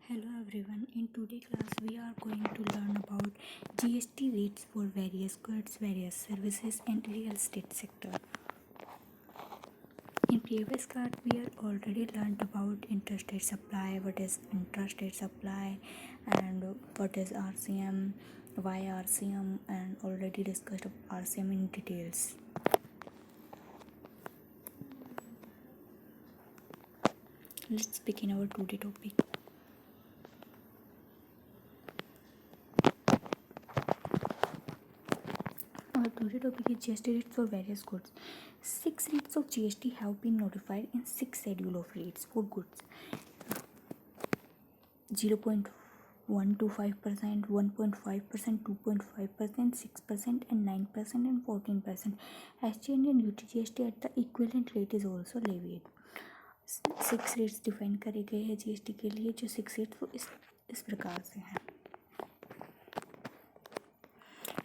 Hello everyone, in today's class we are going to learn about GST rates for various goods, various services and real estate sector. In previous class we are already learned about interstate supply, what is intrastate supply and what is RCM, why RCM, and already discussed RCM in details. Let's begin our today topic. Our today topic is GST rates for various goods. 6 rates of GST have been notified in 6 schedule of rates for goods. 0.125%, 1.5%, 2.5%, 6% and 9% and 14%. SGST and UTGST at the equivalent rate is also levied. 6 rates define करे गए हैं GST के लिए, जो 6 rates वो इस प्रकार से हैं.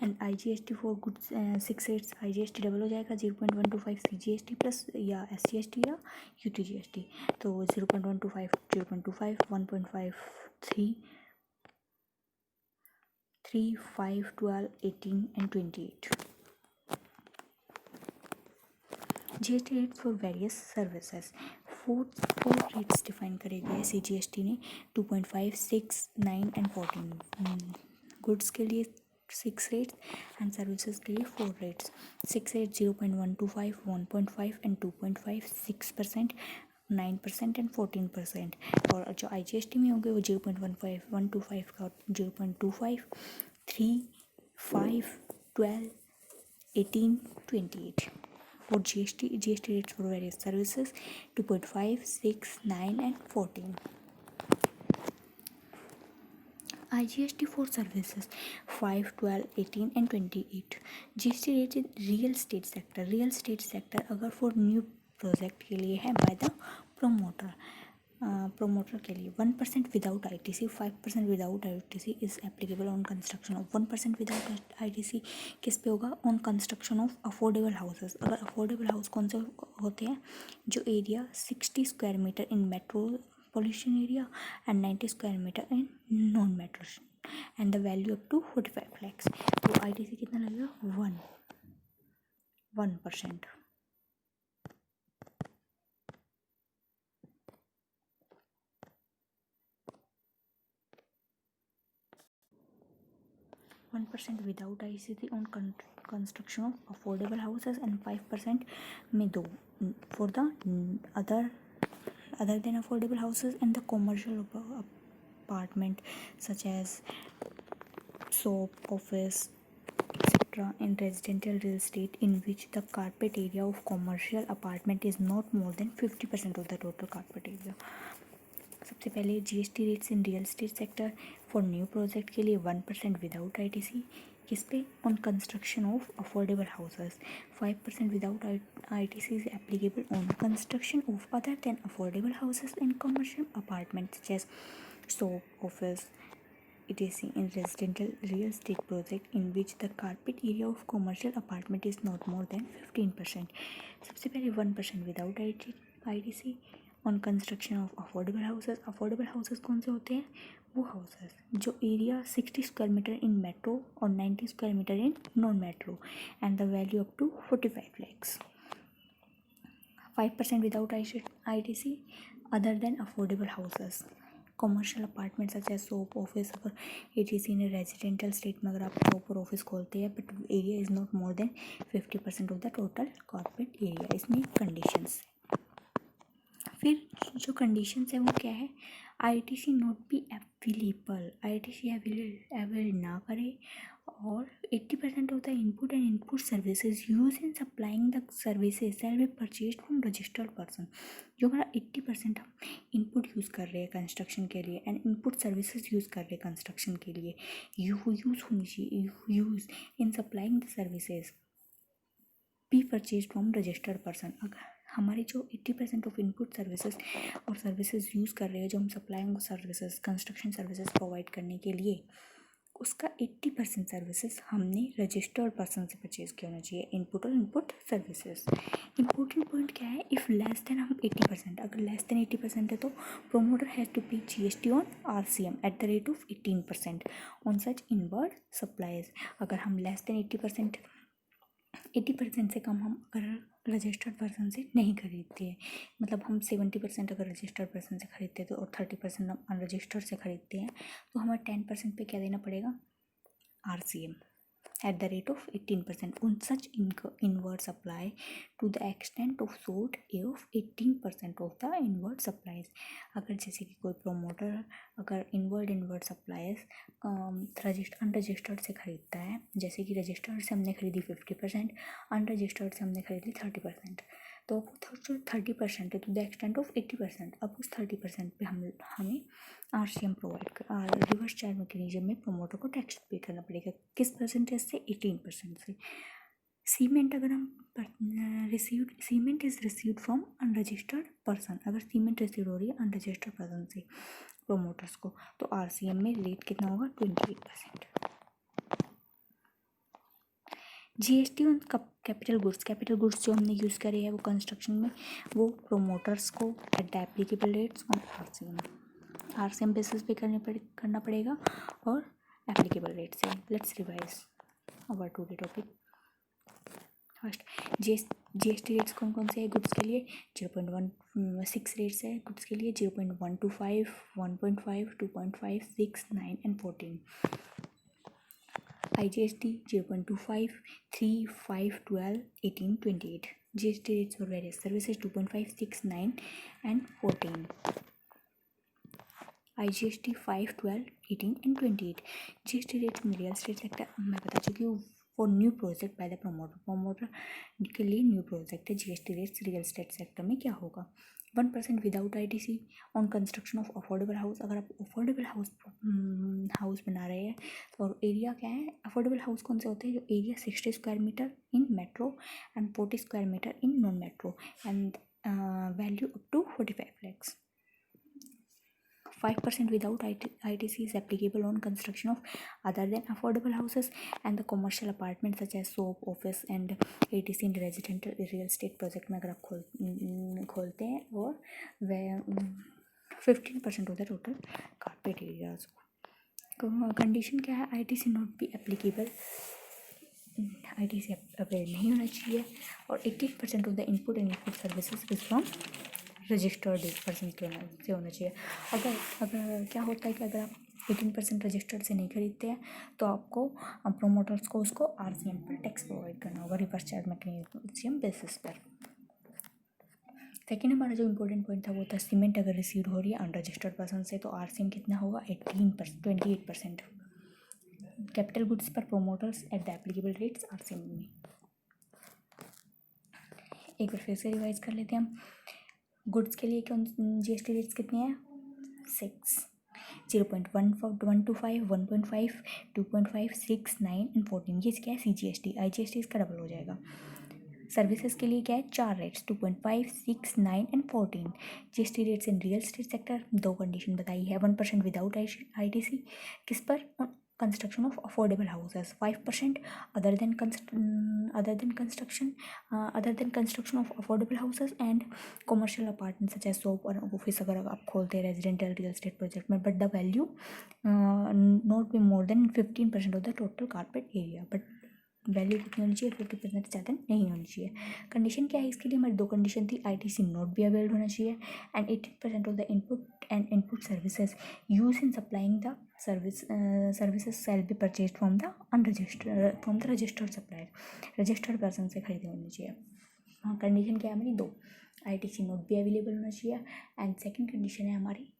And IGST for goods 6 rates IGST double हो जाएगा 0.125 CGST प्लस या SGST या UTGST. तो 0.125 0.25 1.5 3 3 5 12 18 and 28. GST rates for various services. 4 rates define करे गए CGST ने 2.5 6 9 and 14. गुड्स के लिए 6 rates and services के लिए 4 rates. 6 rates 0.125 1.5 and 2.5 6% 9% and 14%. और जो IGST में होंगे वो 0.15 125 का 0.25 3 5 12 18 28. For GST rates for various services 2.5 6 9 and 14. IGST for services 5 12 18 and 28. GST rate in real estate sector. Real estate sector अगर for new project के लिए है by the promoter के लिए 1% without ITC, 5% without ITC is applicable on construction of 1% without ITC किस पे होगा? On construction of affordable houses. अगर affordable house कौन से होते हैं? जो area 60 square meter in metropolitan area and 90 square meter in non-metro and the value up to 45 lakhs. तो ITC कितना लगेगा? 1%. 1% without ITC on construction of affordable houses and 5% में दो for the other than affordable houses and the commercial apartment such as shop, office, etc. in residential real estate in which the carpet area of commercial apartment is not more than 50% of the total carpet area. सबसे पहले GST rates in real estate sector for new project के लिए 1% without ITC किस पे? On construction of affordable houses. 5% without ITC is applicable on construction of other than affordable houses in commercial apartments such as shop, office etc. in residential real estate project in which the carpet area of commercial apartment is not more than 15%. सबसे पहले 1% without ITC on construction of affordable houses. Affordable houses कौन से होते हैं? वो houses जो area 60 square metre in metro और 90 square metre in non metro and the value up to 45 lakhs. 5% without ITC other than affordable houses. Commercial apartment such as shop, office. अगर ATC ने residential state में अगर आप shop और office खोलते हैं but area is not more than 50% of the total corporate area. इसमें conditions. फिर जो कंडीशंस है वो क्या है? ITC not be available. ITC avail ना करे और 80% of the input and input services use in supplying the services shall be purchased from registered person. जो हमारा 80% हम इनपुट यूज़ कर रहे हैं कंस्ट्रक्शन के लिए एंड इनपुट सर्विसेज यूज़ कर रहे हैं कंस्ट्रक्शन के लिए यूज़ होनी चाहिए. Use in supplying the services B purchase from registered person. अगर हमारे जो 80% ऑफ इनपुट सर्विसेज और सर्विसेज यूज़ कर रहे हैं जो हम supplying services construction services provide करने के लिए उसका 80% सर्विसेज हमने रजिस्टर्ड पर्सन से परचेज किया होना चाहिए। इनपुट और इनपुट सर्विसेज। इम्पोर्टेंट पॉइंट क्या है, इफ़ लेस देन हम 80%, अगर लेस देन 80% है तो प्रोमोटर हैज़ टू पे GST on RCM eight the rate of 18% on such inward supplies. अगर हम लेस देन 80% से कम हम अगर रजिस्टर्ड पर्सन से नहीं खरीदते हैं, मतलब हम 70% अगर रजिस्टर्ड पर्सन से खरीदते हैं तो और 30% हम अनरजिस्टर्ड से खरीदते हैं, तो हमें 10% पे क्या देना पड़ेगा, RCM at the rate of 18% on such inward supply to the extent of sold of 18% of the inward supplies। अगर जैसे कि कोई प्रोमोटर अगर इनवर्ड सप्लाईज अनरजिस्टर्ड से खरीदता है, जैसे कि रजिस्टर्ड से हमने खरीदी 50%, अनरजिस्टर्ड से हमने खरीदी 30%, तो जो 30% है टू द एक्सटेंट ऑफ 80%, अब उस 30% पे हमें RCM प्रोवाइड कर रिवर्स चार्ज मैकेनिज्म में प्रोमोटर को टैक्स पे करना पड़ेगा। किस परसेंटेज से, 18% से। सीमेंट अगर हम cement is received from unregistered person, अगर सीमेंट रिसीव हो रही है अनरजिस्टर्ड पर्सन से प्रोमोटर्स को, तो RCM में रेट कितना होगा, 28%। GST ऑन कैपिटल गुड्स जो हमने यूज़ करे हैं वो कंस्ट्रक्शन में, वो प्रोमोटर्स को eight the applicable rates on RCM basis पे करना पड़ेगा और एप्लीकेबल रेट से। Let's revise our today topic. First, GST rates कौन कौन से हैं गुड्स के लिए, 0.16 रेट्स है गुड्स के लिए, 0.125, 1.5, 2.5, 6, 9 and 14। IGST 0.25, 3, 5, 12, 18, 28. GST rates for various services 2.5, 6, 9 and 14. IGST 5, 12, 18 and 28. GST rates में रियल स्टेट सेक्टर मैं बता चुकी हूँ, for new project by the promoter के लिए न्यू प्रोजेक्ट है। GST rates real estate sector में क्या होगा, 1% without ITC on construction of affordable house. अगर आप अफोर्डेबल हाउस बना रहे हैं तो एरिया क्या है, अफोर्डेबल हाउस कौन से होते हैं, जो area 60 square metre in metro and 40 square metre in non metro and value up to 45 lakhs। 5% without ITC is applicable on construction of other than affordable houses and the commercial apartments such as shop, office and ATC in residential real estate project में अगर आप खोलते हैं, और 15% होता है total carpet areas. Condition क्या है, ITC not be applicable, ITC avail नहीं होना चाहिए, और 80% of the input and input services is from registered person से होना चाहिए। अगर क्या होता है कि अगर आप 18% रजिस्टर्ड से नहीं खरीदते हैं तो आपको प्रोमोटर्स को उसको RCM पर टैक्स प्रोवाइड करना होगा, रिवर्स चार्ज मैकेनिज्म बेसिस पर। सेकेंड हमारा जो इंपॉर्टेंट पॉइंट था वो था सीमेंट अगर रिसीव हो रही है अनरजिस्टर्ड पर्सन से तो RCM कितना होगा, 28%। कैपिटल गुड्स पर promoters eight the applicable rates RCM में। एक बार फिर से रिवाइज कर लेते हैं हम। गुड्स के लिए कौन GST रेट्स कितने हैं, 6, 0.125, 1.5, 2.5, 6, 9 एंड 14। ये क्या है, CGST। IGST इसका डबल हो जाएगा। सर्विसेज के लिए क्या है, 4 rates, 2.5, 6, 9 and 14। GST rates in real estate sector, 2 condition बताई है, 1% विदाउट ITC किस पर, construction of affordable houses, 5% other than construction of affordable houses and commercial apartment such as shop और ऑफिस अगर आप खोलते हैं रेजिडेंशियल रियल एस्टेट प्रोजेक्ट में, but the value not be more than 15% of the total carpet area, but value कितनी होनी चाहिए, 50% से ज़्यादा नहीं होनी चाहिए। कंडीशन क्या है इसके लिए, हमारी 2 कंडीशन थी, ITC नॉट बी अवेल्ड होना चाहिए and 18% of the input and input services use in supplying the services shall be purchase from the registered supplier, registered person से खरीदे होनी चाहिए। हाँ, कंडीशन क्या है हमारी 2, ITC नॉट बी अवेलेबल होना चाहिए एंड सेकेंड कंडीशन है हमारी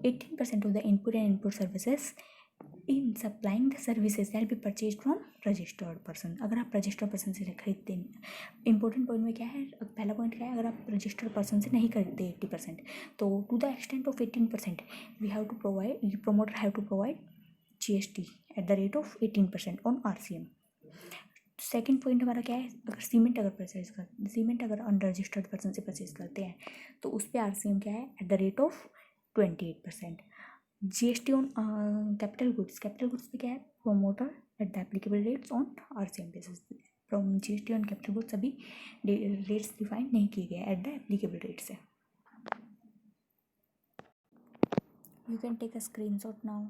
18% of the input and input services in supplying the services shall be purchase from registered person. अगर आप रजिस्टर्ड पर्सन से खरीदते हैं, इंपॉर्टेंट पॉइंट में क्या है, पहला पॉइंट क्या है, अगर आप रजिस्टर्ड पर्सन से नहीं खरीदते 80% तो to the extent of 18% we have to provide, promoter have to provide GST at the rate of 18% on RCM। Second point हमारा क्या है, अगर सीमेंट अगर अनरजिस्टर्ड पर्सन से परचेज करते हैं तो उस पर RCM क्या है, at the rate of 28%। GST on capital goods पे क्या है, promoter at the applicable rates on RCM basis. From GST on capital goods अभी रेट्स डिफाइन नहीं किए गए एट द एप्लीकेबल रेट्स है। You can take a screenshot now.